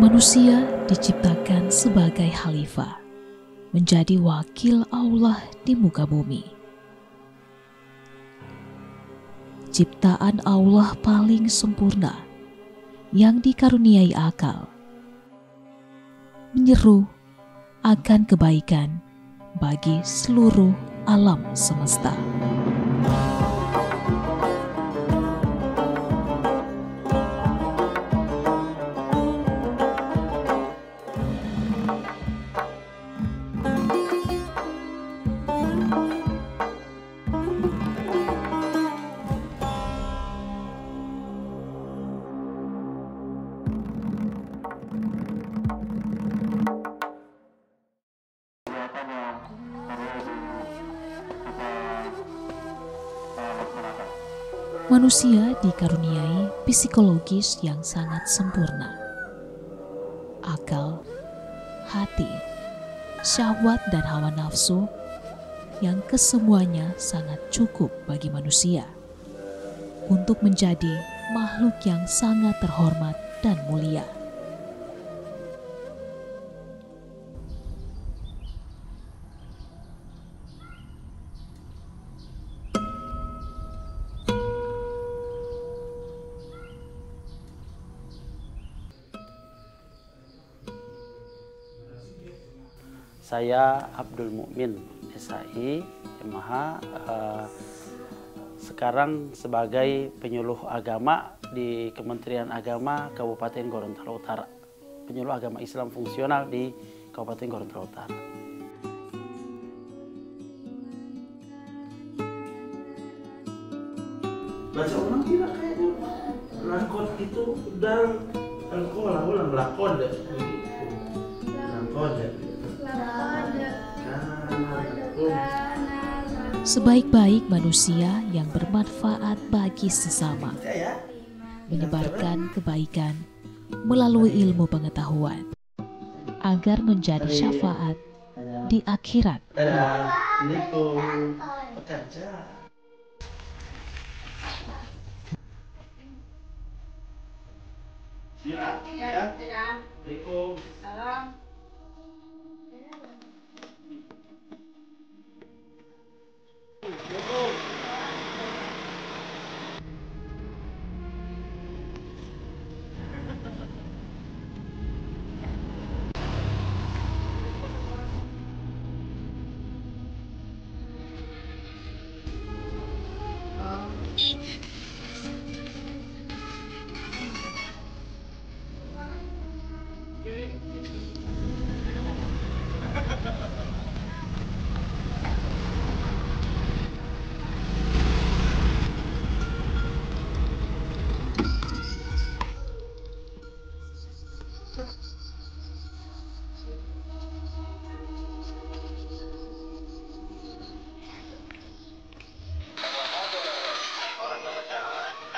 Manusia diciptakan sebagai khalifah, menjadi wakil Allah di muka bumi. Ciptaan Allah paling sempurna yang dikaruniai akal, menyeru akan kebaikan bagi seluruh alam semesta. Manusia dikaruniai psikologis yang sangat sempurna. Akal, hati, syahwat dan hawa nafsu yang kesemuanya sangat cukup bagi manusia untuk menjadi makhluk yang sangat terhormat dan mulia. Saya Abdul Mukmin SAI MH, sekarang sebagai penyuluh agama di Kementerian Agama Kabupaten Gorontalo Utara, penyuluh agama Islam fungsional di Kabupaten Gorontalo Utara. Baca ulang tidak kayaknya lakon itu dan engkau ulang lakon deh, lakon deh. Sebaik-baik manusia yang bermanfaat bagi sesama, menyebarkan kebaikan melalui ilmu pengetahuan agar menjadi syafaat di akhirat.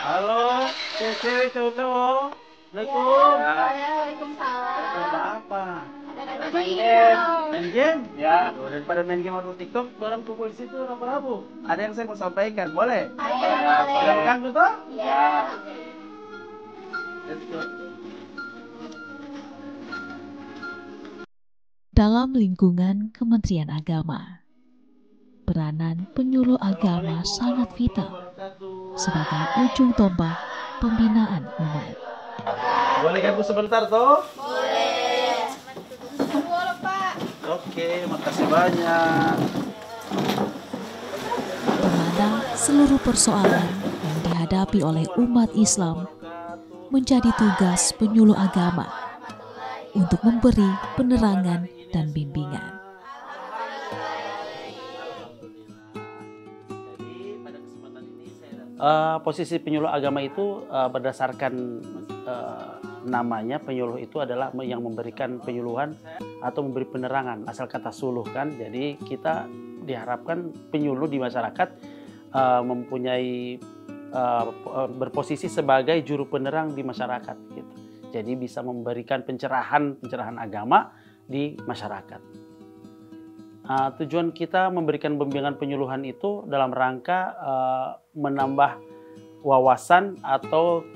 Halo, Cece, Coto. Assalamualaikum. Waalaikumsalam. Apa? Main game? Ya. Daripada main game atau TikTok, barang kumpul di situ rabu-rabu. Ada yang saya mau sampaikan, boleh? Boleh. Silakan, Coto. Iya. Let's go. Dalam lingkungan Kementerian Agama, peranan penyuluh agama sangat vital sebagai ujung tombak pembinaan umat. Boleh ganggu sebentar, toh? Boleh. Boleh, Pak. Oke, makasih banyak. Di mana seluruh persoalan yang dihadapi oleh umat Islam menjadi tugas penyuluh agama untuk memberi penerangan dan bimbingan. Posisi penyuluh agama itu berdasarkan namanya, penyuluh itu adalah yang memberikan penyuluhan atau memberi penerangan, asal kata suluh kan. Jadi kita diharapkan penyuluh di masyarakat mempunyai berposisi sebagai juru penerang di masyarakat gitu. Jadi bisa memberikan pencerahan agama di masyarakat. Tujuan kita memberikan bimbingan penyuluhan itu dalam rangka menambah wawasan atau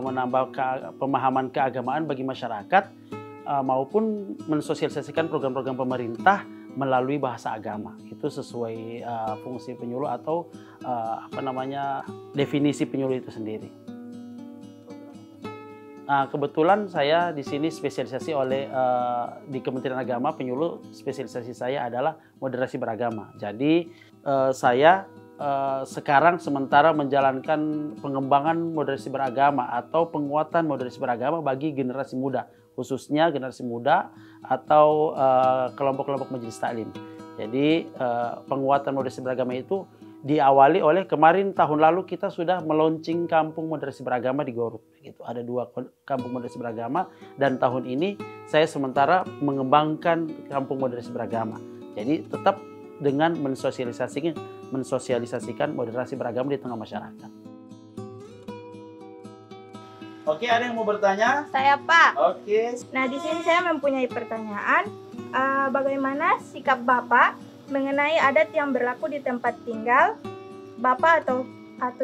menambah pemahaman keagamaan bagi masyarakat, maupun mensosialisasikan program-program pemerintah melalui bahasa agama. Itu sesuai fungsi penyuluh atau definisi penyuluh itu sendiri. Nah, kebetulan saya di sini spesialisasi di Kementerian Agama, penyuluh spesialisasi saya adalah moderasi beragama. Jadi saya sekarang sementara menjalankan pengembangan moderasi beragama atau penguatan moderasi beragama bagi generasi muda, khususnya generasi muda atau kelompok-kelompok majelis taklim. Jadi penguatan moderasi beragama itu diawali oleh kemarin tahun lalu kita sudah meluncing kampung moderasi beragama di Gorut. Gitu. Ada 2 kampung moderasi beragama dan tahun ini saya sementara mengembangkan kampung moderasi beragama. Jadi tetap dengan mensosialisasikan moderasi beragama di tengah masyarakat. Oke, ada yang mau bertanya? Saya, Pak. Oke. Nah, di sini saya mempunyai pertanyaan. Bagaimana sikap Bapak mengenai adat yang berlaku di tempat tinggal Bapak atau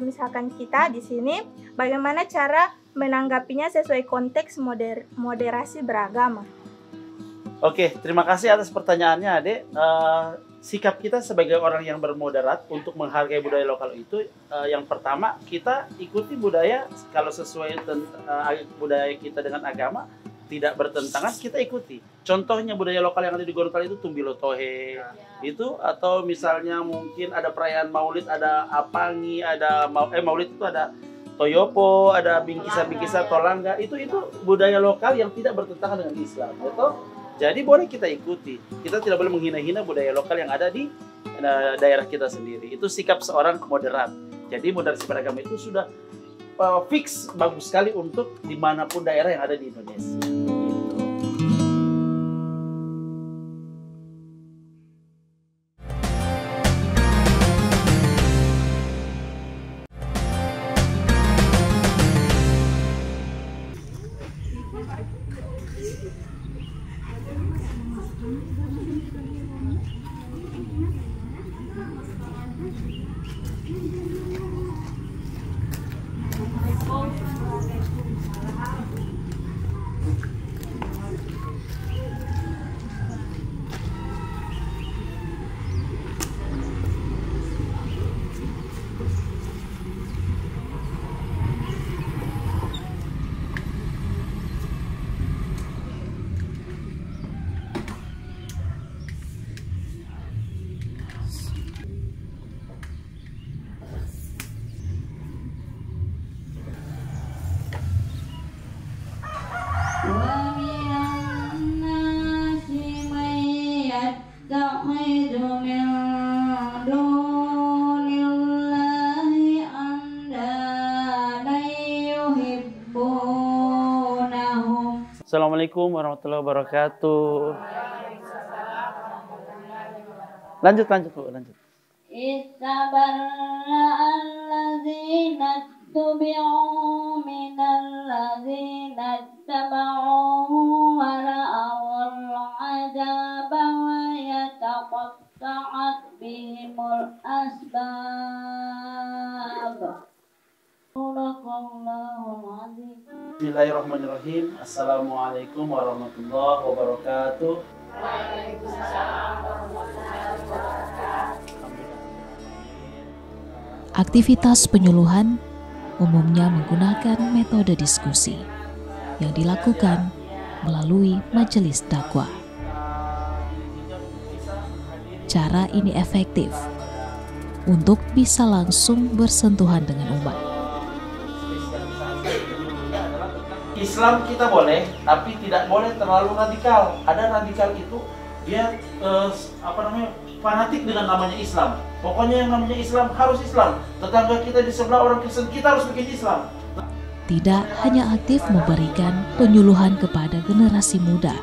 misalkan kita di sini, bagaimana cara menanggapinya sesuai konteks moderasi beragama? Oke, terima kasih atas pertanyaannya, Adek. Sikap kita sebagai orang yang bermoderat untuk menghargai budaya lokal itu, yang pertama kita ikuti budaya, kalau sesuai budaya kita dengan agama tidak bertentangan, kita ikuti. Contohnya budaya lokal yang ada di Gorontalo itu Tumbilo Tohe, itu, atau misalnya mungkin ada perayaan Maulid, ada Apangi, ada Maulid itu ada Toyopo, ada bingkisan-bingkisan Tolangga, itu budaya lokal yang tidak bertentangan dengan Islam, betul? Jadi boleh kita ikuti. Kita tidak boleh menghina-hina budaya lokal yang ada di daerah kita sendiri. Itu sikap seorang moderat. Jadi moderasi beragama itu sudah fix, bagus sekali untuk dimanapun daerah yang ada di Indonesia. Assalamualaikum warahmatullahi wabarakatuh. Lanjut Bu, lanjut. Istabarra allazina tubi'u minallazina taba'u wa ra'awul 'adaba wa yataqatta'at bihimul asbab. Bismillahirrahmanirrahim. Assalamualaikum warahmatullahi wabarakatuh. Aktivitas penyuluhan umumnya menggunakan metode diskusi yang dilakukan melalui majelis dakwah. Cara ini efektif untuk bisa langsung bersentuhan dengan umat. Islam kita boleh, tapi tidak boleh terlalu radikal. Ada radikal itu dia fanatik dengan namanya Islam. Pokoknya yang namanya Islam harus Islam. Tetangga kita di sebelah orang Kristen, kita harus bikin Islam. Tidak hanya aktif memberikan penyuluhan kepada generasi muda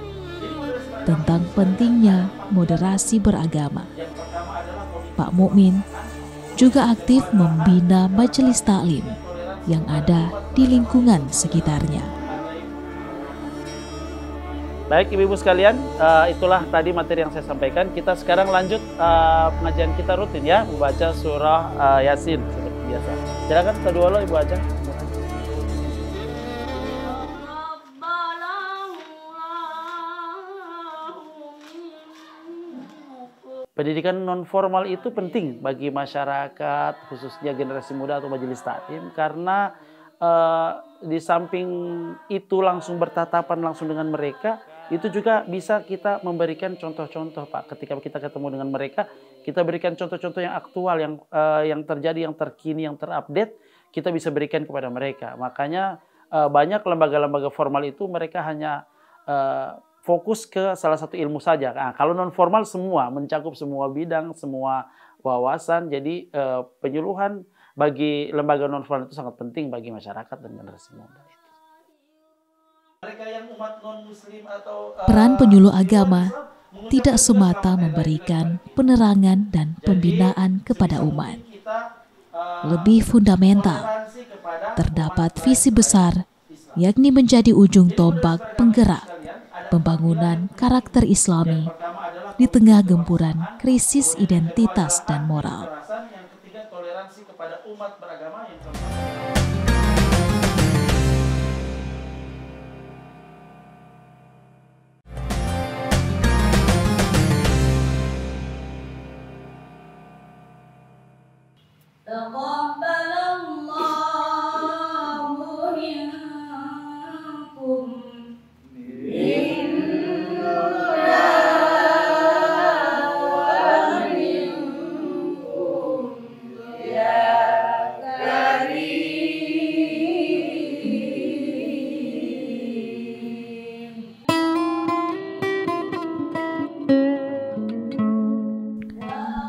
tentang pentingnya moderasi beragama, Pak Mukmin juga aktif membina majelis taklim yang ada di lingkungan sekitarnya. Baik ibu-ibu sekalian, itulah tadi materi yang saya sampaikan. Kita sekarang lanjut pengajian kita rutin ya, membaca surah Yasin. biasa. Silakan kedua lo Ibu Ajeng. Pendidikan non formal itu penting bagi masyarakat, khususnya generasi muda atau majelis taklim, karena di samping itu langsung bertatapan langsung dengan mereka, itu juga bisa kita memberikan contoh-contoh, Pak. Ketika kita ketemu dengan mereka, kita berikan contoh-contoh yang aktual, yang terjadi, yang terkini, yang terupdate, kita bisa berikan kepada mereka. Makanya banyak lembaga-lembaga formal itu mereka hanya fokus ke salah satu ilmu saja. Nah, kalau non formal semua, mencakup semua bidang, semua wawasan. Jadi penyuluhan bagi lembaga non formal itu sangat penting bagi masyarakat dan generasi muda. Mereka yang umat non muslim atau Peran penyuluh agama tidak semata memberikan penerangan dan pembinaan kepada umat. Lebih fundamental, terdapat visi besar, yakni menjadi ujung tombak penggerak pembangunan karakter Islami di tengah gempuran krisis identitas dan moral. Yang ketiga, toleransi kepada umat beragama yang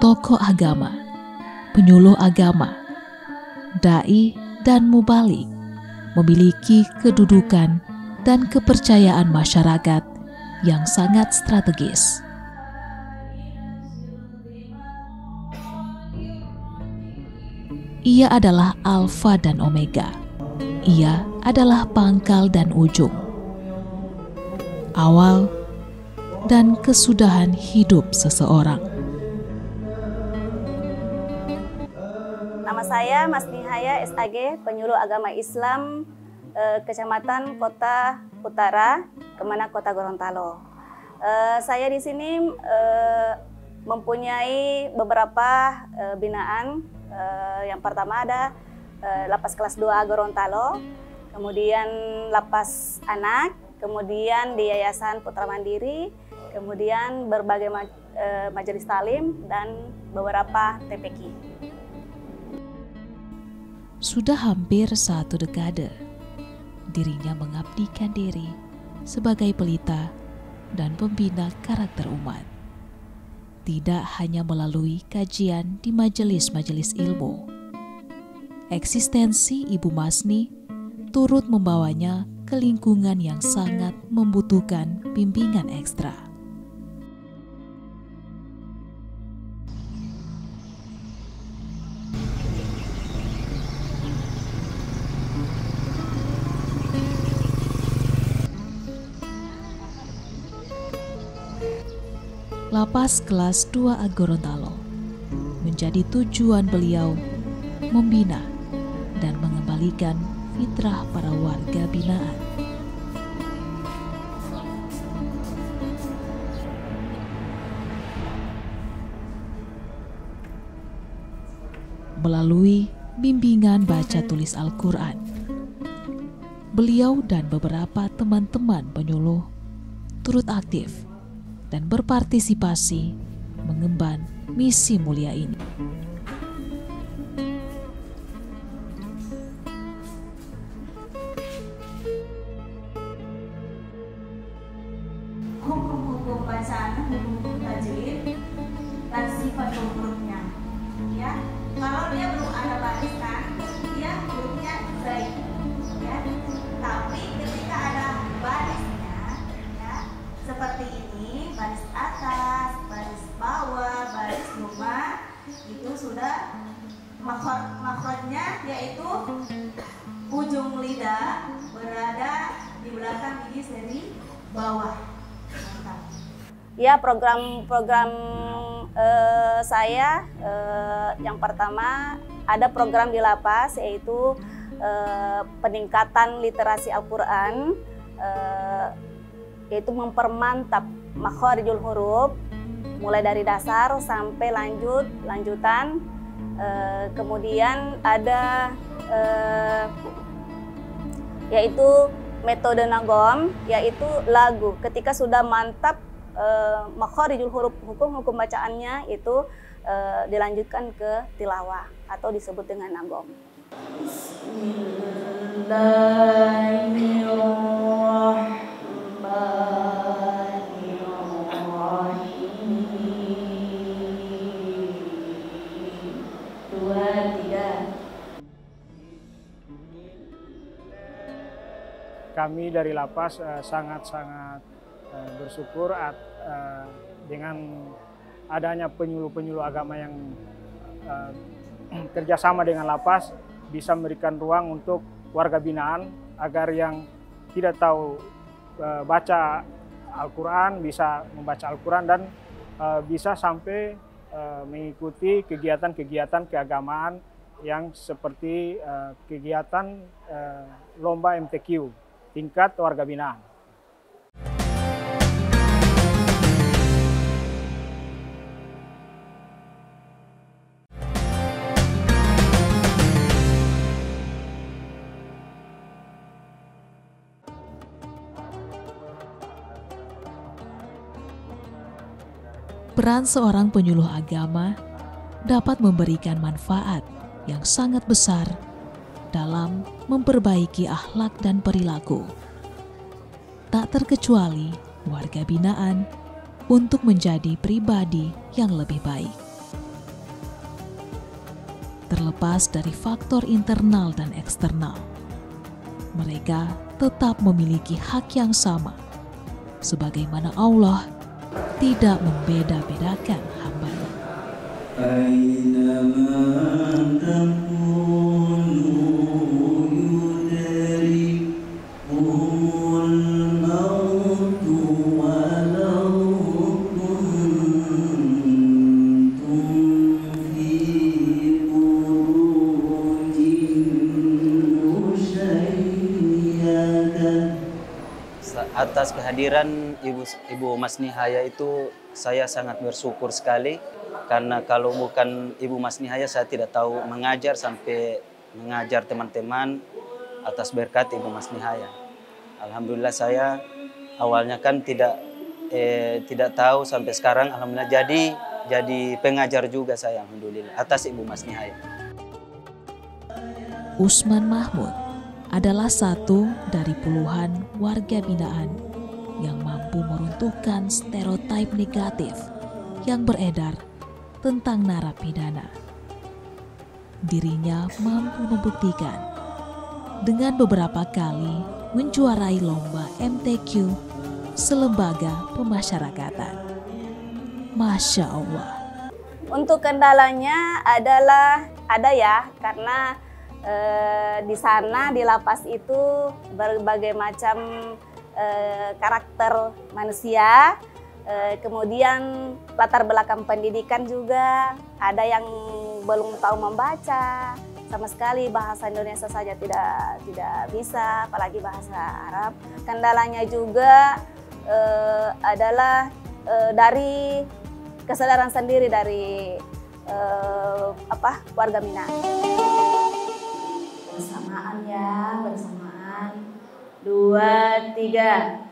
tokoh agama, penyuluh agama, dai dan mubalik memiliki kedudukan dan kepercayaan masyarakat yang sangat strategis. Ia adalah alfa dan omega. Ia adalah pangkal dan ujung, awal dan kesudahan hidup seseorang. Nama saya Mas Nihaya SAG, penyuluh agama Islam Kecamatan Kota Utara, Kemenak Kota Gorontalo. Saya di sini mempunyai beberapa binaan. Yang pertama ada Lapas Kelas 2 Gorontalo, kemudian Lapas Anak, kemudian di Yayasan Putra Mandiri, kemudian berbagai majelis talim dan beberapa TPQ. Sudah hampir 1 dekade, dirinya mengabdikan diri sebagai pelita dan pembina karakter umat. Tidak hanya melalui kajian di majelis-majelis ilmu. Eksistensi Ibu Masni turut membawanya ke lingkungan yang sangat membutuhkan bimbingan ekstra. Lapas Kelas 2 Gorontalo menjadi tujuan beliau membina dan mengembalikan fitrah para warga binaan. Melalui bimbingan baca tulis Al-Quran, beliau dan beberapa teman-teman penyuluh turut aktif dan berpartisipasi mengemban misi mulia ini. Hukum-hukum bacaan, hukum tajwid, dan sifat hurufnya. Ya, kalau dia belum ada barisan, dia hurufnya baik. Ya, tapi ketika ada barisnya, ya, seperti ini, baris atas, baris bawah, baris rumah, itu sudah makhrajnya, yaitu ujung lidah berada di belakang gigi seri bawah. Ya, program Saya yang pertama ada program di lapas, yaitu peningkatan literasi Al-Quran, yaitu mempermantap makharijul huruf mulai dari dasar sampai lanjutan. Kemudian ada yaitu metode nagom, yaitu lagu. Ketika sudah mantap makharijul huruf, hukum bacaannya itu dilanjutkan ke tilawah atau disebut dengan nagom. Kami dari lapas sangat-sangat bersyukur dengan adanya penyuluh-penyuluh agama yang kerjasama dengan lapas, bisa memberikan ruang untuk warga binaan agar yang tidak tahu baca Al-Quran bisa membaca Al-Quran dan bisa sampai mengikuti kegiatan-kegiatan keagamaan yang seperti kegiatan lomba MTQ tingkat warga binaan. Peran seorang penyuluh agama dapat memberikan manfaat yang sangat besar dalam memperbaiki akhlak dan perilaku, tak terkecuali warga binaan, untuk menjadi pribadi yang lebih baik. Terlepas dari faktor internal dan eksternal, mereka tetap memiliki hak yang sama, sebagaimana Allah tidak membeda-bedakan hamba-Nya. Atas kehadiran Ibu Mas Nihaya itu saya sangat bersyukur sekali, karena kalau bukan Ibu Mas Nihaya saya tidak tahu mengajar sampai mengajar teman-teman atas berkat Ibu Mas Nihaya. Alhamdulillah saya awalnya kan tidak tahu, sampai sekarang alhamdulillah jadi pengajar juga saya, alhamdulillah atas Ibu Mas Nihaya. Usman Mahmud adalah satu dari puluhan warga binaan yang mampu meruntuhkan stereotip negatif yang beredar tentang narapidana. Dirinya mampu membuktikan dengan beberapa kali menjuarai lomba MTQ selembaga pemasyarakatan. Masya Allah. Untuk kendalanya ada ya, karena di sana di lapas itu berbagai macam karakter manusia, kemudian latar belakang pendidikan juga, ada yang belum tahu membaca sama sekali, bahasa Indonesia saja tidak bisa, apalagi bahasa Arab. Kendalanya juga adalah dari kesadaran sendiri dari warga binaan. Bersamaan ya, bersamaan. 2, 3.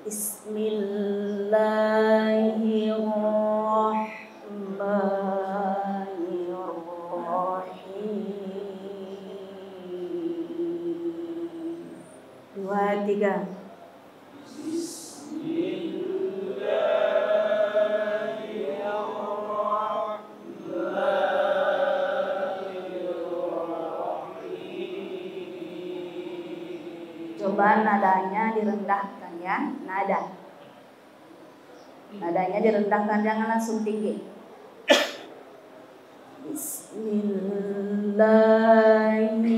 Bismillahirrahmanirrahim. 2, 3. Coba nadanya direndahkan ya, nadanya direndahkan, jangan langsung tinggi. Bismillahirrahmanirrahim.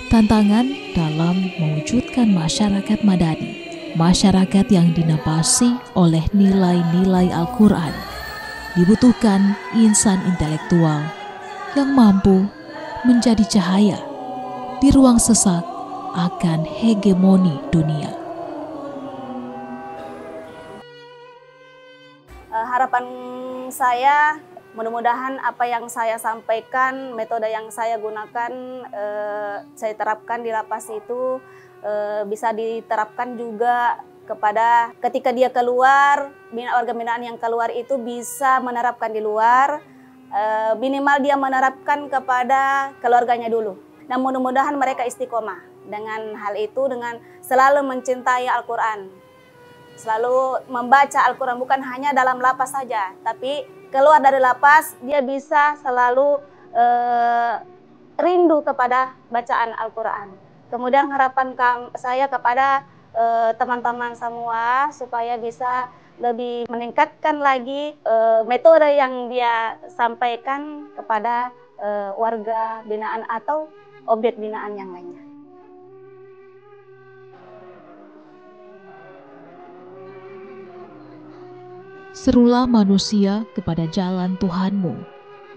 Tantangan dalam mewujudkan masyarakat madani, masyarakat yang dinapasi oleh nilai-nilai Al-Quran, dibutuhkan insan intelektual yang mampu menjadi cahaya di ruang sesak akan hegemoni dunia. Harapan saya, mudah-mudahan apa yang saya sampaikan, metode yang saya gunakan, saya terapkan di lapas itu bisa diterapkan juga kepada ketika dia keluar, warga binaan yang keluar itu bisa menerapkan di luar, minimal dia menerapkan kepada keluarganya dulu. Dan mudah-mudahan mereka istiqomah dengan hal itu, dengan selalu mencintai Al-Quran, selalu membaca Al-Quran, bukan hanya dalam lapas saja, tapi keluar dari lapas, dia bisa selalu rindu kepada bacaan Al-Quran. Kemudian harapan saya kepada teman-teman semua supaya bisa lebih meningkatkan lagi metode yang dia sampaikan kepada warga binaan atau objek binaan yang lainnya. Serulah manusia kepada jalan Tuhanmu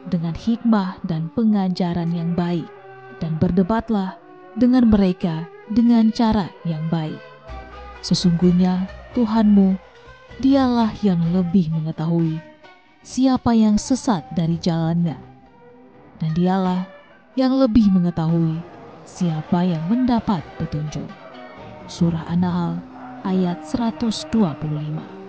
dengan hikmah dan pengajaran yang baik, dan berdebatlah dengan mereka dengan cara yang baik. Sesungguhnya Tuhanmu, dialah yang lebih mengetahui siapa yang sesat dari jalannya, dan dialah yang lebih mengetahui siapa yang mendapat petunjuk. Surah An-Nahl ayat 125.